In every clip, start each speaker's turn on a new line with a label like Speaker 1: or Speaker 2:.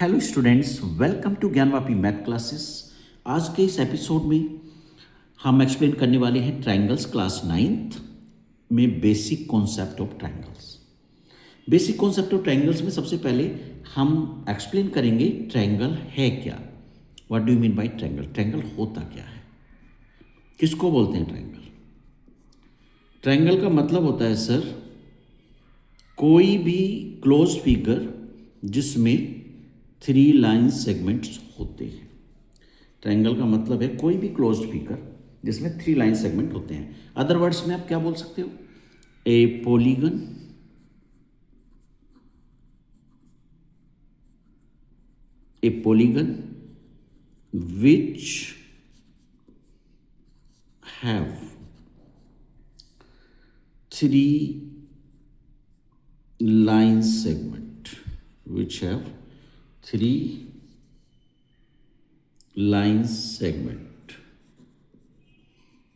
Speaker 1: Hello students, welcome to Gyanvapi math classes. आज के इस एपिसोड में हम एक्सप्लेन करने वाले हैं ट्रायंगल्स क्लास 9th में basic concept of triangles. Basic concept of triangles में सबसे पहले हम एक्सप्लेन करेंगे ट्रायंगल है क्या, what do you mean by triangle, triangle होता क्या है, किसको बोलते हैं ट्रायंगल। ट्रायंगल का मतलब होता है सर कोई भी क्लोज फिगर जिसमें 3 लाइन सेगमेंट्स होते हैं। ट्रायंगल का मतलब है कोई भी क्लोज्ड फिगर जिसमें 3 लाइन सेगमेंट होते हैं। अदर वर्ड्स में आप क्या बोल सकते हो, ए polygon, A polygon which have 3 line segment, which have 3 line segment,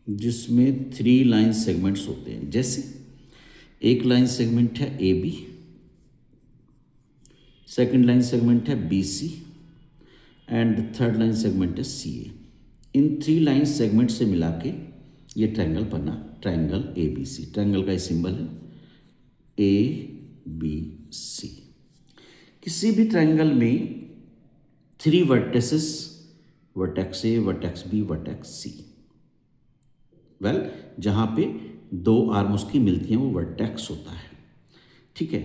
Speaker 1: जिसमें 3 लाइन सेगमेंट्स होते हैं। जैसे एक लाइन सेगमेंट है A B, second line segment है B C and third line segment है सी ए। इन 3 लाइन सेगमेंट से मिला के ये ट्रायंगल बना, triangle A B C. Triangle का सिंबल है ए बी सी। किसी भी ट्रायंगल में 3 vertices, vertex A, vertex B, vertex C, जहां पे 2 आर्म उसकी मिलती हैं वो वर्टेक्स होता है, ठीक है।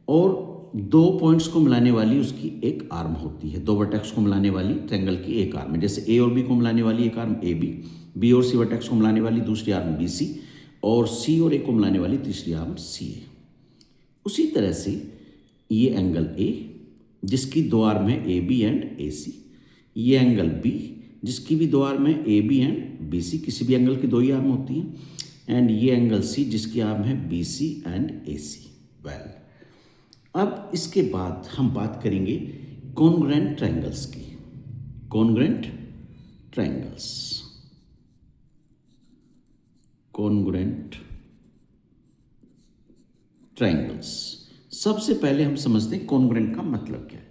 Speaker 1: और 2 पॉइंट्स को मिलाने वाली उसकी एक आर्म होती है, 2 वर्टेक्स को मिलाने वाली ट्रायंगल की एक आर्म है। जैसे ए और बी को मिलाने वाली एक आर्म ए बी, बी और सी वर्टेक्स को मिलाने वाली दूसरी आर्म बी सी, और सी और ए को मिलाने वाली तीसरी आर्म सी ए। उसी तरह से ये एंगल ए जिसकी 2 आर्म है A B and A C, ये एंगल बी जिसकी भी 2 आर्म है A B and B C, किसी भी एंगल की 2 ही आर्म होती हैं, एंड ये एंगल सी जिसकी आर्म है बी सी एंड ए सी। अब इसके बाद हम बात करेंगे कॉन्ग्रुएंट ट्रायंगल्स की। Congruent triangles, congruent triangles. सबसे पहले हम समझते हैं कॉन्ग्रुएंट का मतलब क्या है।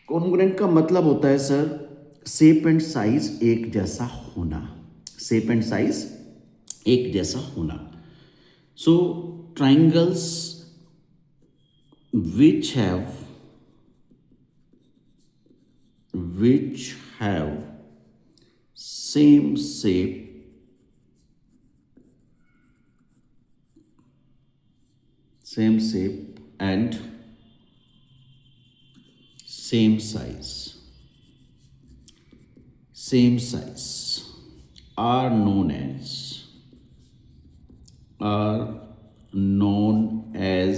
Speaker 1: कॉन्ग्रुएंट का मतलब होता है सर शेप एंड साइज एक जैसा होना, शेप एंड साइज एक जैसा होना। सो triangles which have same shape, and same size are known as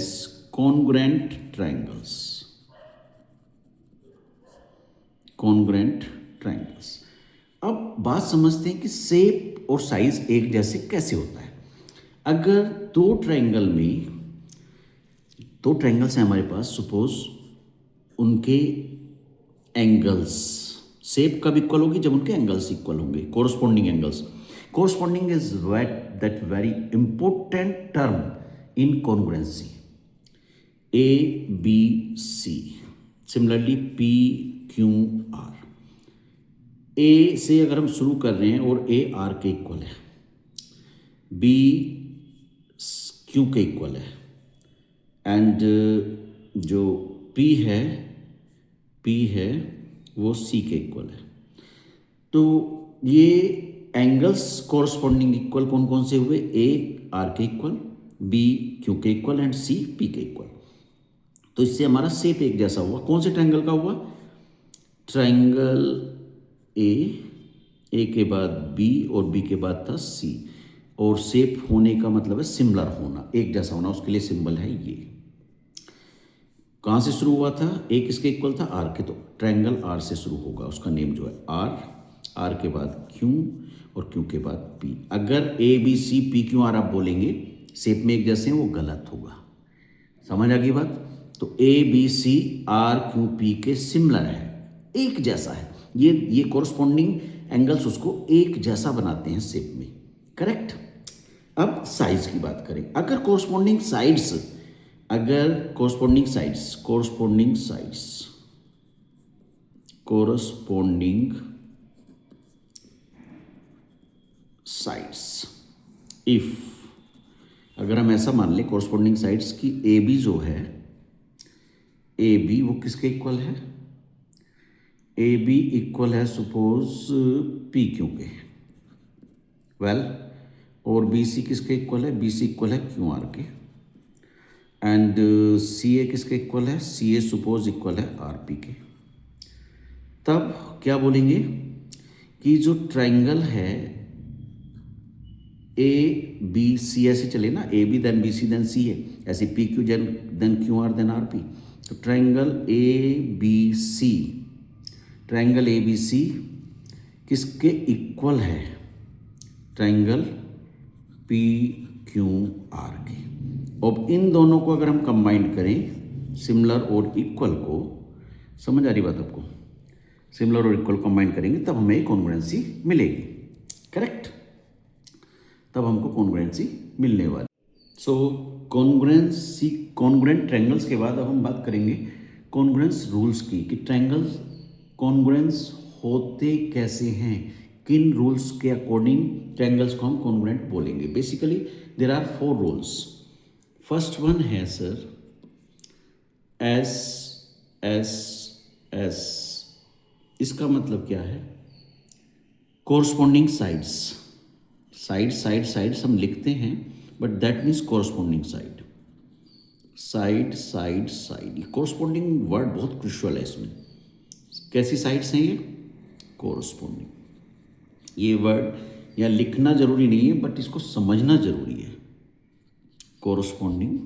Speaker 1: congruent triangles। congruent triangles। अब बात समझते हैं कि शेप और साइज एक जैसे कैसे होता है। अगर 2 ट्रायंगल में 2 ट्रायंगल्स हैं हमारे पास, सपोज उनके एंगल्स, शेप कब इक्वल होगी जब उनके एंगल्स इक्वल होंगे, corresponding angles. Corresponding is that very important term in congruency. A B C, similarly P Q R. A से अगर हम शुरू कर रहे हैं और ए आर के इक्वल है, बी क्यू के इक्वल है, एंड जो पी है वो सी के इक्वल है, तो ये एंगल्स कोरस्पॉन्डिंग इक्वल कौन कौन से हुए, ए आर के इक्वल, बी क्यू के इक्वल एंड सी पी के इक्वल। तो इससे हमारा शेप एक जैसा हुआ। कौन से ट्रायंगल का हुआ, ट्रायंगल ए के बाद बी और बी के बाद था सी, और शेप होने का मतलब है सिमिलर होना, एक जैसा होना, उसके लिए सिंबल है ये। कहाँ से शुरू हुआ था, ए किसके इक्वल था, आर के, तो ट्रायंगल आर से शुरू होगा, उसका नेम जो है आर के बाद क्यू और क्यू के बाद पी। अगर A B C P Q R आप बोलेंगे शेप में एक जैसे हैं, वो गलत होगा। समझ आ गई बात। तो A B C R Q P के सिमिलर है, एक जैसा है, ये कोरस्पॉन्डिंग एंगल्स उसको एक जैसा बनाते हैं शेप में, करेक्ट। अब साइज की बात करें। अगर corresponding sides corresponding sides. If अगर हम ऐसा मान लें कोरस्पोंडिंग साइड्स की ए बी जो है, ए बी वो किसके इक्वल है, ए बी इक्वल है सपोज पी क्यू के, वेल और बी सी किसके इक्वल है, बी सी इक्वल है क्यू आर के, एंड सी ए किसके इक्वल है, सी ए सपोज इक्वल है आर पी के। तब क्या बोलेंगे कि जो ट्राइंगल है ए बी सी, ऐसे चले ना, A B then B C then C A, ऐसे P Q then Q R then R P. तो triangle A B C, triangle A B C किसके इक्वल है, ट्राइंगल पी क्यू आर के। अब इन दोनों को अगर हम कंबाइन करें, सिमिलर और इक्वल को, समझ आ रही बात आपको, सिमिलर और इक्वल कंबाइन करेंगे तब हमें कॉन्ग्रुएंसी मिलेगी, करेक्ट, तब हमको कॉन्ग्रुएंसी मिलने वाली। सो कॉन्ग्रुएंसी, कॉन्ग्रुएंट ट्रायंगल्स के बाद अब हम बात करेंगे कॉन्ग्रुएंस रूल्स की, कि ट्रायंगल्स कॉन्ग्रुएंस होते कैसे हैं, किन रूल्स के अकॉर्डिंग ट्रायंगल्स को हम कॉन्ग्रुएंट बोलेंगे। Basically there are 4 rules. First one है सर एस एस एस, इसका मतलब क्या है, कोरस्पोंडिंग साइड्स, साइड्स हम लिखते हैं but that means corresponding side, side. Corresponding word बहुत क्रुशियल है इसमें। कैसी साइड्स हैं ये, कोरस्पोंडिंग। ये वर्ड या लिखना जरूरी नहीं है बट इसको समझना जरूरी है। कोरस्पोंडिंग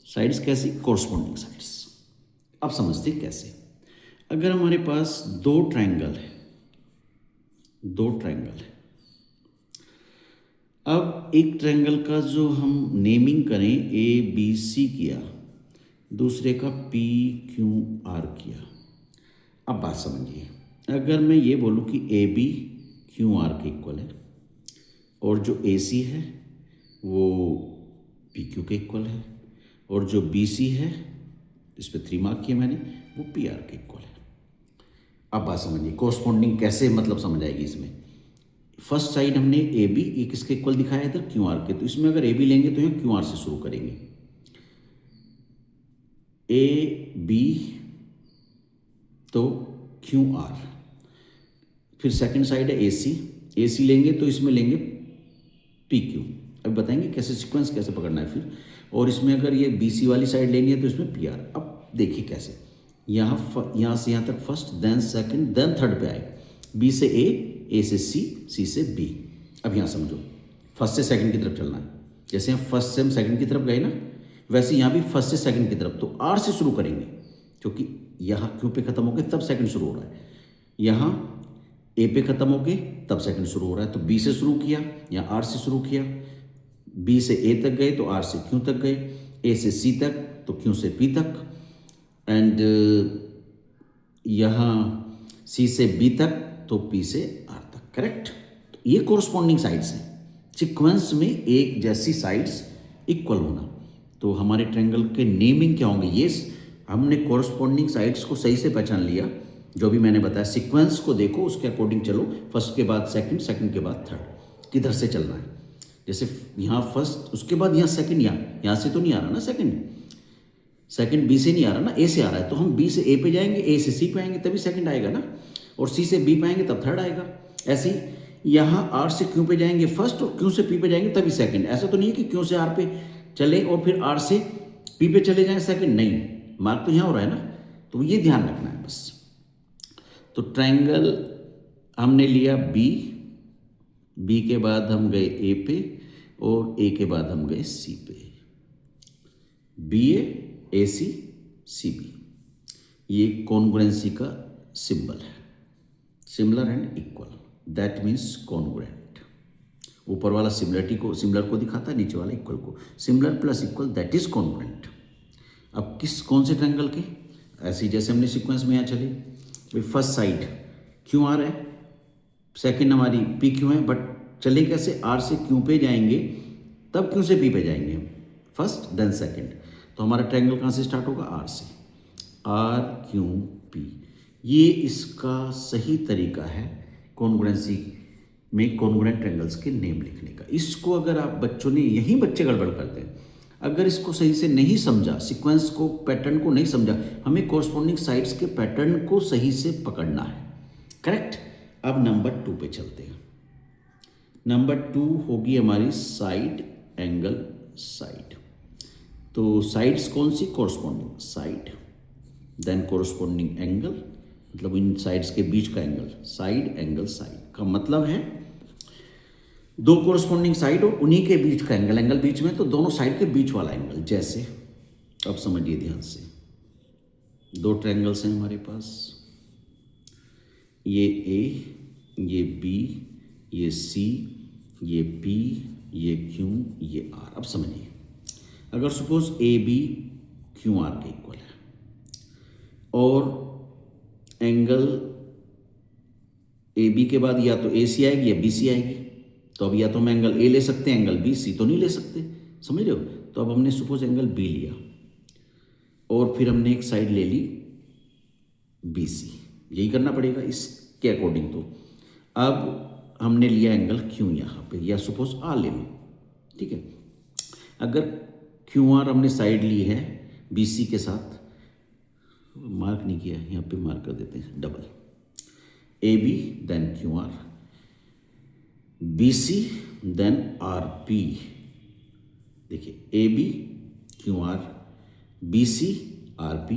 Speaker 1: साइड्स कैसी, कोरस्पोंडिंग साइड्स। अब समझते कैसे। अगर हमारे पास दो ट्रायंगल है, अब एक ट्रायंगल का जो हम नेमिंग करें ए बी सी किया, दूसरे का पी क्यू आर किया। अब बात समझिए, अगर मैं ये बोलूं कि ए बी क्यू आर के इक्वल है और जो ए सी है वो पी क्यू के इक्वल है और जो बी सी है, इस पर 3 मार्क किया मैंने, वो पी आर के इक्वल है। अब बात समझिए कोरस्पोंडिंग कैसे, मतलब समझ आएगी इसमें। फर्स्ट साइड हमने ए बी, ये किसके इक्वल दिखाया इधर, क्यू आर के, तो इसमें अगर ए बी लेंगे तो यहाँ क्यू आर से शुरू करेंगे, ए बी तो क्यू आर। फिर सेकंड साइड है ए सी लेंगे तो इसमें लेंगे पी क्यू। अब बताएंगे कैसे सीक्वेंस कैसे पकड़ना है फिर। और इसमें अगर ये बी सी वाली साइड लेनी है तो इसमें पी आर। अब देखिए कैसे, यहाँ से यहाँ तक first then second then third पे आए, बी से ए से सी से बी। अब यहाँ समझो फर्स्ट से सेकंड की तरफ चलना है, जैसे हम फर्स्ट से हम सेकंड की तरफ गए ना, वैसे यहाँ भी फर्स्ट से सेकंड की तरफ। तो आर से शुरू करेंगे क्योंकि यहाँ क्यू पे खत्म हो गए तब सेकंड शुरू हो रहा है, यहाँ ए पे खत्म हो गए तब सेकंड शुरू हो रहा है। तो बी से शुरू किया, यहाँ आर से शुरू किया, बी से ए तक गए तो आर से क्यू तक गए, ए से सी तक तो क्यू से पी तक, एंड यहाँ सी से बी तक तो पी से आर तक, करेक्ट। तो ये कोरस्पोंडिंग साइड्स हैं, सीक्वेंस में एक जैसी साइड्स इक्वल होना। तो हमारे ट्रायंगल के नेमिंग क्या होंगे, ये हमने कोरस्पोंडिंग साइड्स को सही से पहचान लिया, जो भी मैंने बताया। सीक्वेंस को देखो, उसके अकॉर्डिंग चलो, फर्स्ट के बाद सेकंड, सेकंड के बाद थर्ड, किधर से चलना है। जैसे यहाँ फर्स्ट, उसके बाद यहाँ सेकंड, यहाँ से तो नहीं आ रहा ना सेकंड बी से नहीं आ रहा ना, ए से आ रहा है, तो हम बी से ए पे जाएंगे, ए से सी पे आएंगे तभी सेकंड आएगा ना, और सी से बी पे आएंगे तब थर्ड आएगा। ऐसे ही यहाँ आर से क्यू पे जाएंगे फर्स्ट और क्यू से पी पे जाएंगे तभी सेकंड। ऐसा तो नहीं है कि क्यू से आर पे चले और फिर आर से पी पे चले जाएं सेकंड, नहीं, मार्क तो यहाँ हो रहा है ना। तो ये ध्यान रखना है बस। तो ट्रायंगल हमने लिया बी के बाद हम गए ए पे और ए के बाद हम गए सी पे, बी ए सी सी बी। ये कॉन्ग्रुएंसी का सिंबल है, similar and equal, that means congruent. ऊपर वाला सिमिलर को दिखाता है, नीचे वाला इक्वल को। Similar plus equal that is congruent. अब कौन से ट्रायंगल के, ऐसे जैसे हमने सीक्वेंस में यहाँ चले, भाई फर्स्ट साइड क्यू आर है, सेकंड हमारी पी क्यू है, बट चले कैसे, आर से क्यू पे जाएंगे तब क्यू से पी पे जाएंगे, फर्स्ट देन सेकंड। तो हमारा ट्रायंगल कहाँ से स्टार्ट होगा, आर से, आर क्यू पी। ये इसका सही तरीका है कॉन्ग्रुएंसी में कॉन्ग्रुएंट ट्रायंगल्स के नेम लिखने का। इसको अगर आप बच्चों ने, यहीं बच्चे गड़बड़ करते हैं, अगर इसको सही से नहीं समझा, सीक्वेंस को, पैटर्न को नहीं समझा, हमें कॉरस्पॉन्डिंग साइड्स के पैटर्न को सही से पकड़ना है। करेक्ट। अब नंबर 2 पे चलते हैं। नंबर 2 होगी हमारी साइड एंगल साइड। तो साइड्स कौन सी? Corresponding side, then corresponding angle, मतलब इन साइड्स के बीच का एंगल। साइड एंगल साइड का मतलब है दो कोरस्पॉन्डिंग साइड और उन्हीं के बीच का एंगल। एंगल बीच में तो दोनों साइड के बीच वाला एंगल। जैसे अब समझिए ध्यान से, दो ट्रायंगल्स हैं हमारे पास, ये ए, ये बी, ये सी, ये पी, ये क्यू, ये आर। अब समझिए, अगर suppose A B Q R के इक्वल है और एंगल ए बी के बाद या तो ए सी आएगी या बी सी आएगी, तो अब या तो हम एंगल ए ले सकते हैं, एंगल बी, सी तो नहीं ले सकते। समझ रहे हो? तो अब हमने सपोज एंगल बी लिया और फिर हमने एक साइड ले ली बी सी, यही करना पड़ेगा इसके अकॉर्डिंग। तो अब हमने लिया एंगल क्यू यहाँ पे, या सपोज आर ले लो, ठीक है। अगर क्यू आर हमने साइड ली है बी सी के साथ, मार्क नहीं किया, यहाँ पे मार्क कर देते हैं double, A B then Q R, B C then R P. देखिए A B Q R, B C R P.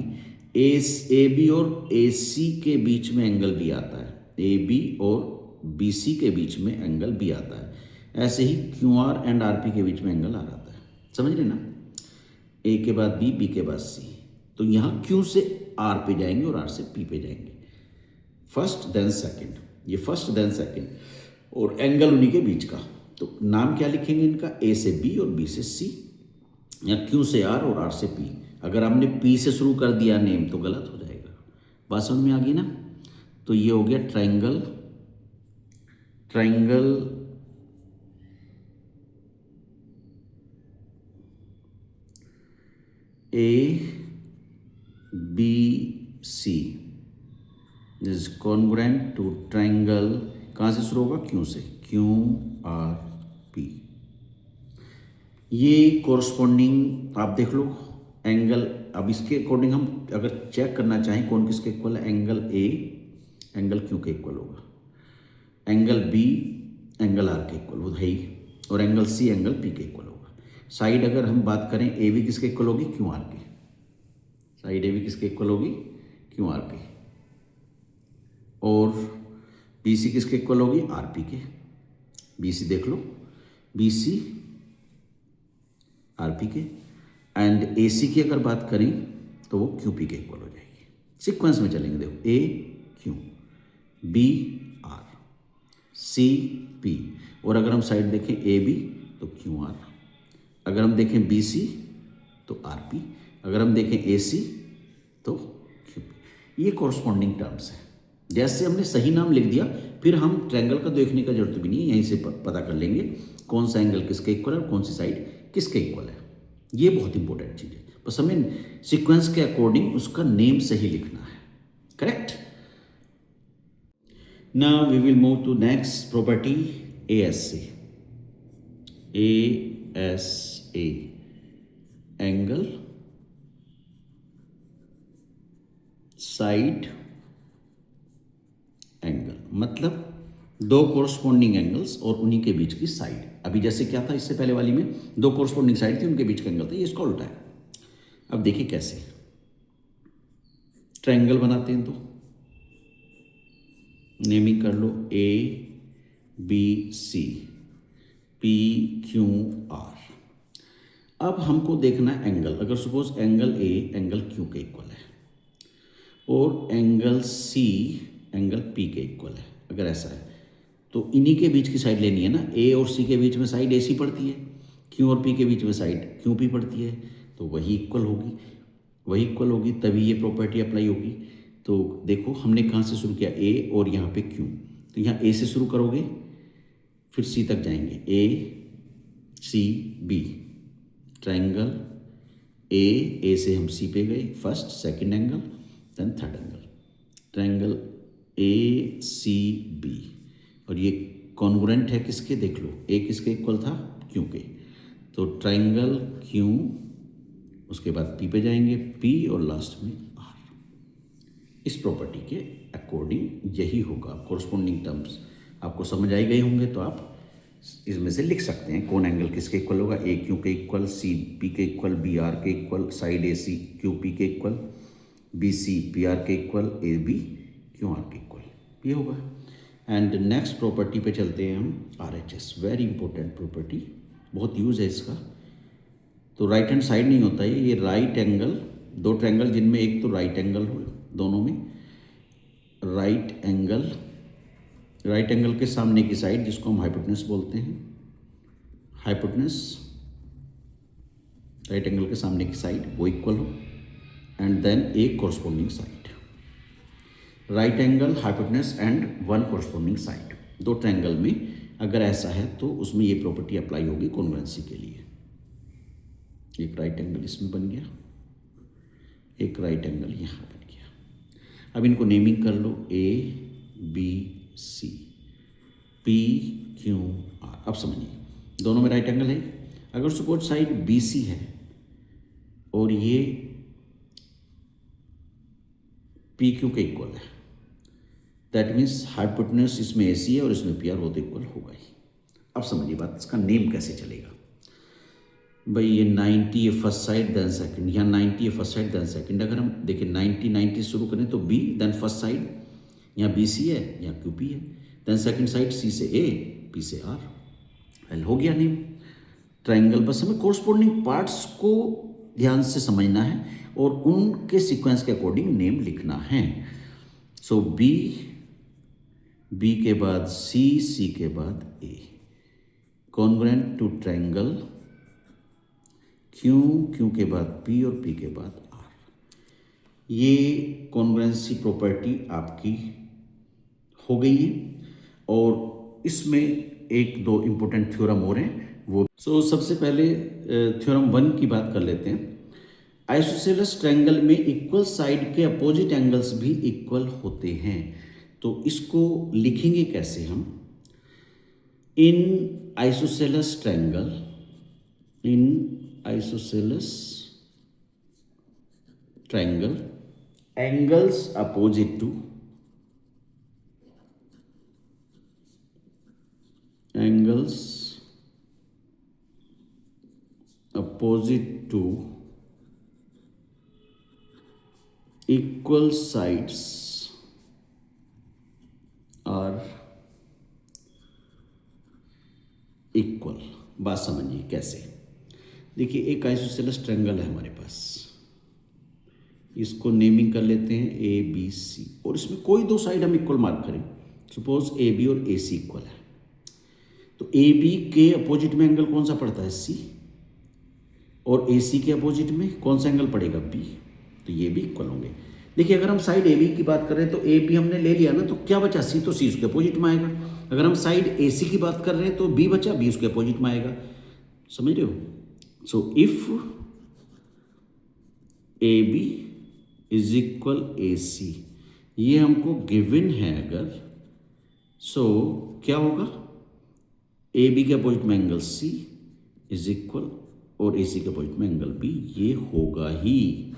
Speaker 1: A B और ए सी के बीच में एंगल भी आता है, ए बी और बी सी के बीच में एंगल भी आता है। ऐसे ही Q R and R P के बीच में एंगल आ जाता है। समझ रहे ना? ए के बाद बी, बी के बाद सी, तो यहाँ क्यू से आर पे जाएंगे और आर से पी पे जाएंगे। फर्स्ट देन सेकंड, ये फर्स्ट देन सेकंड, और एंगल उन्हीं के बीच का। तो नाम क्या लिखेंगे इनका? ए से बी और बी से सी, या क्यू से आर और आर से पी। अगर हमने पी से शुरू कर दिया नेम तो गलत हो जाएगा। बात समझ में आ गई ना? तो ये हो गया triangle, triangle A B C is congruent to triangle, कहाँ से शुरू होगा? क्यू से, क्यू आर पी। ये कोरस्पॉन्डिंग आप देख लो एंगल। अब इसके अकॉर्डिंग हम अगर चेक करना चाहें कौन किसके इक्वल है, एंगल ए एंगल क्यू के इक्वल होगा, एंगल बी एंगल आर के इक्वल वो है ही, और एंगल सी एंगल पी के इक्वल होगा। साइड अगर हम बात करें, ए बी किसके इक्वल होगी? क्यू आर के। साइड ए बी किसके इक्वल होगी? क्यू आर के। और बी सी किसके इक्वल होगी? आर पी के। बी सी देख लो, बी सी आर पी के, एंड ए सी की अगर बात करें तो वो क्यू पी के इक्वल हो जाएगी। सीक्वेंस में चलेंगे, देखो A Q, B R, C P, और अगर हम साइड देखें ए बी तो क्यू आर, अगर हम देखें बी सी तो आर पी, अगर हम देखें ए सी तो क्यू पी। ये कॉरस्पॉन्डिंग टर्म्स है। जैसे हमने सही नाम लिख दिया, फिर हम ट्रायंगल का देखने का जरूरत भी नहीं है, यहीं से पता कर लेंगे कौन सा एंगल किसके इक्वल है और कौन सी साइड किसके इक्वल है। ये बहुत इंपॉर्टेंट चीज़ है, बस हमें सीक्वेंस के अकॉर्डिंग उसका नेम सही लिखना है। Correct. Now we will move to next property, A S A. A S A angle side angle, मतलब दो कोरस्पॉन्डिंग एंगल्स और उन्हीं के बीच की साइड। अभी जैसे क्या था इससे पहले वाली में, दो कोरस्पॉन्डिंग साइड थी, उनके बीच का एंगल था, ये इसका उल्टा है। अब देखिए कैसे ट्रायंगल बनाते हैं। तो नेमिंग कर लो, A B C, P Q R. अब हमको देखना है एंगल। अगर suppose angle A angle Q के इक्वल है और एंगल सी एंगल पी के इक्वल है, अगर ऐसा है तो इन्हीं के बीच की साइड लेनी है ना। ए और सी के बीच में साइड ए सी पड़ती है, क्यू और पी के बीच में साइड क्यू पी पड़ती है, तो वही इक्वल होगी, वही इक्वल होगी, तभी ये प्रॉपर्टी अप्लाई होगी। तो देखो हमने कहाँ से शुरू किया? ए और यहाँ पे क्यू, तो यहाँ ए से शुरू करोगे फिर सी तक जाएंगे, ए सी बी, ट्रायंगल ए से हम सी पे गए, first second angle then third angle, triangle A C B, और ये कॉन्ग्रुएंट है किसके, देख लो ए किसके इक्वल था, क्यू के। तो ट्रायंगल क्यू, उसके बाद पी पे जाएंगे, पी और लास्ट में आर। इस प्रॉपर्टी के अकॉर्डिंग यही होगा। कोरस्पोंडिंग टर्म्स आपको समझ आई गई होंगे, तो आप इसमें से लिख सकते हैं कौन एंगल किसके इक्वल होगा। ए क्यू के इक्वल, सी पी के इक्वल, बी आर के equal, side A C Q P के equal, B C P R के equal, A B Q R के इक्वल, ये होगा। एंड नेक्स्ट प्रॉपर्टी पे चलते हैं हम, R H S, very important property, बहुत यूज़ है इसका। तो राइट हैंड साइड नहीं होता है ये राइट एंगल, दो ट्रायंगल जिनमें एक तो राइट एंगल हो, दोनों में राइट एंगल, राइट एंगल के सामने की साइड जिसको हम हाइपोटेनस बोलते हैं, हाइपोटेनस राइट एंगल के सामने की साइड वो इक्वल हो, एंड देन एक corresponding side, right angle, hypotenuse and one corresponding side. दो ट्रायंगल में अगर ऐसा है तो उसमें ये प्रॉपर्टी अप्लाई होगी कॉन्ग्रुएंसी के लिए। एक राइट एंगल इसमें बन गया, एक राइट एंगल यहाँ बन गया। अब इनको नेमिंग कर लो, A B C P Q R. अब समझिए दोनों में राइट एंगल है। अगर सपोज साइड बी सी है और ये पी क्यू के इक्वल है, दैट मीन्स हाइपोटेनस इसमें ए सी है और इसमें पी आर, वो तो इक्वल होगा ही। अब समझिए बात, इसका नेम कैसे चलेगा भाई। ये 90 है फर्स्ट साइड देन सेकंड, यहाँ 90 है फर्स्ट साइड देन सेकंड। अगर हम देखें 90 शुरू करें तो बी देन फर्स्ट साइड, यहाँ बी सी है, यहाँ क्यू पी है, देन सेकंड साइड सी से ए, पी से आर। वेल हो गया नेम ट्रायंगल। बस हमें कोरस्पोंडिंग पार्ट्स को ध्यान से समझना है और उनके सीक्वेंस के अकॉर्डिंग नेम लिखना है। सो बी, बी के बाद सी, सी के बाद A, congruent to triangle Q, Q के बाद पी और पी के बाद आर। ये कॉन्ग्रुएंसी प्रॉपर्टी आपकी हो गई है। और इसमें एक दो इम्पोर्टेंट थ्योरम और हैं वो। सबसे पहले थ्योरम 1 की बात कर लेते हैं। आइसोसेलेस ट्रायंगल में इक्वल साइड के अपोजिट एंगल्स भी इक्वल होते हैं। तो इसको लिखेंगे कैसे हम, in isosceles triangle, in isosceles triangle angles opposite to, angles opposite to equal sides are equal। बात समझिए कैसे। देखिए एक आइसोसेलेस ट्रायंगल है हमारे पास, इसको नेमिंग कर लेते हैं ए बी सी, और इसमें कोई दो साइड हम इक्वल मार्क करें। सपोज ए बी और ए सी इक्वल है, तो ए बी के अपोजिट में एंगल कौन सा पड़ता है, सी, और ए सी के अपोजिट में कौन सा एंगल पड़ेगा, बी। तो ये भी इक्वल होंगे। देखिए अगर हम साइड ए बी की बात करें तो ए बी हमने ले लिया ना, तो क्या बचा, सी, तो सी उसके अपोजिट में आएगा। अगर हम साइड ए सी की बात कर रहे हैं तो बी बचा, बी उसके अपोजिट में आएगा। समझ रहे हो। So if A B is equal A C, ये हमको गिवन है अगर, सो क्या होगा, ए बी के अपोजिट में एंगल सी इज इक्वल और ए सी के अपोजिट में एंगल बी, ये होगा ही।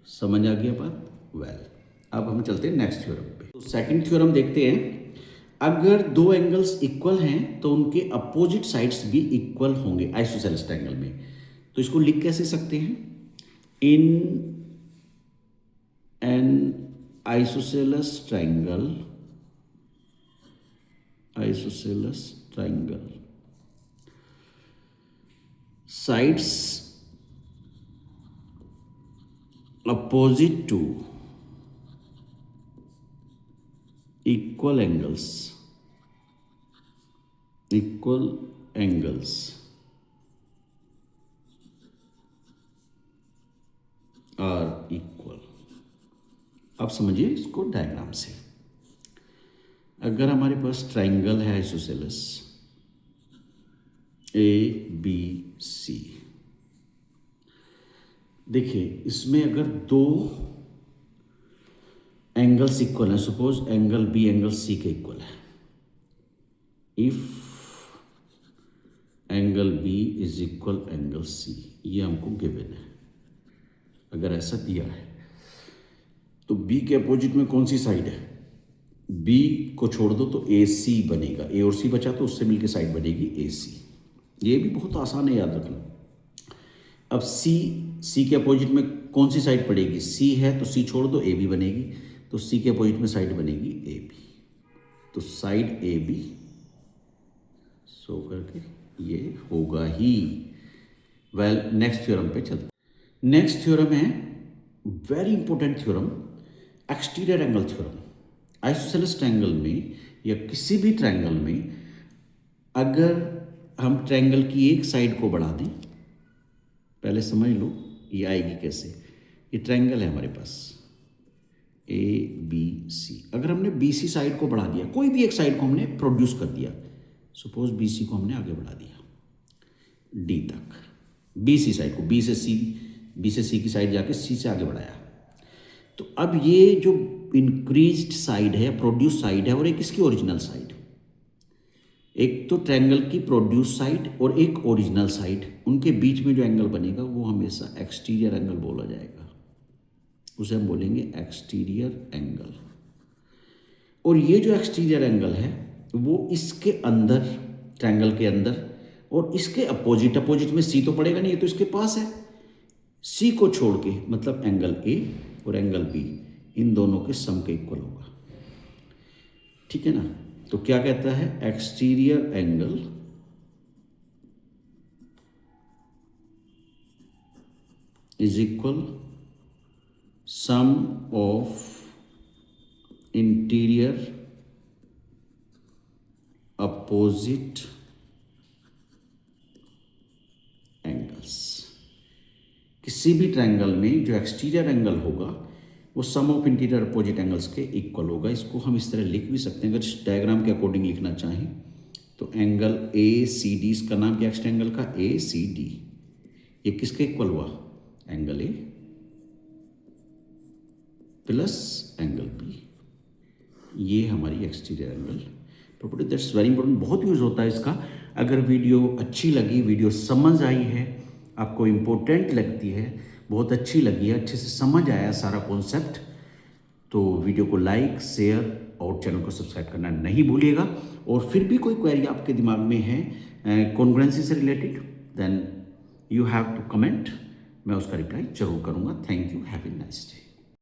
Speaker 1: समझ आ गया बात। वेल अब हम चलते हैं नेक्स्ट थ्योरम पे। तो सेकंड थ्योरम देखते हैं। अगर दो एंगल्स इक्वल हैं तो उनके अपोजिट साइड्स भी इक्वल होंगे आइसोसेलेस ट्रायंगल में। तो इसको लिख कैसे सकते हैं, in an isosceles triangle, isosceles triangle sides opposite to equal angles, equal angles are equal। अब समझिए इसको डायग्राम से। अगर हमारे पास ट्रायंगल है आइसोसेलेस ए बी सी, देखिए इसमें अगर दो एंगल्स इक्वल है, suppose angle B angle C के इक्वल है, if angle B is equal angle C, ये हमको गिवन है। अगर ऐसा दिया है तो बी के अपोजिट में कौन सी साइड है, बी को छोड़ दो तो ए सी बनेगा, ए और सी बचा तो उससे मिलकर साइड बनेगी ए सी। ये भी बहुत आसान है याद रखना। अब सी के अपोजिट में कौन सी साइड पड़ेगी, सी है तो सी छोड़ दो ए बी बनेगी, तो सी के अपोजिट में साइड बनेगी ए बी, तो साइड ए बी सो करके ये होगा ही। वेल नेक्स्ट थ्योरम पे चलते। नेक्स्ट थ्योरम है very important theorem, exterior angle theorem. Isosceles triangle में या किसी भी ट्रायंगल में अगर हम ट्रायंगल की एक साइड को बढ़ा दें, पहले समझ लो ये आएगी कैसे। ये ट्रायंगल है हमारे पास ए बी सी, अगर हमने बी सी साइड को बढ़ा दिया, कोई भी एक साइड को हमने प्रोड्यूस कर दिया, सपोज बी सी को हमने आगे बढ़ा दिया डी तक, बी सी साइड को, बी से सी की साइड जाके सी से आगे बढ़ाया, तो अब ये जो इंक्रीज्ड साइड है, प्रोड्यूस साइड है, और एक इसकी ओरिजिनल साइड, एक तो ट्रायंगल की प्रोड्यूस साइड और एक ओरिजिनल साइड, उनके बीच में जो एंगल बनेगा वो हमेशा एक्सटीरियर एंगल बोला जाएगा, उसे हम बोलेंगे एक्सटीरियर एंगल। और ये जो एक्सटीरियर एंगल है वो इसके अंदर, ट्रायंगल के अंदर, और इसके अपोजिट में सी तो पड़ेगा नहीं, ये तो इसके पास है, सी को छोड़ के मतलब एंगल ए और एंगल बी इन दोनों के सम के इक्वल होगा, ठीक है ना। तो क्या कहता है, exterior angle is equal some of interior opposite angles. किसी भी ट्रायंगल में जो एक्सटीरियर एंगल होगा वो सम ऑफ इंटीरियर अपोजिट एंगल्स के इक्वल होगा। इसको हम इस तरह लिख भी सकते हैं, अगर इस डायग्राम के अकॉर्डिंग लिखना चाहें तो एंगल ए सी डी, इसका नाम क्या एक्सट एंगल का, ए सी डी, ये किसके इक्वल हुआ, angle A plus angle B, ये हमारी exterior angle property. That's very important, बहुत यूज़ होता है इसका। अगर वीडियो अच्छी लगी, वीडियो समझ आई है, आपको इम्पोर्टेंट लगती है, बहुत अच्छी लगी है, अच्छे से समझ आया सारा कॉन्सेप्ट, तो वीडियो को लाइक शेयर और चैनल को सब्सक्राइब करना नहीं भूलिएगा। और फिर भी कोई क्वेरी आपके दिमाग में है कॉन्ग्रुएंसी से related, then you have to comment, मैं उसका रिप्लाई जरूर करूँगा। Thank you, have a nice day.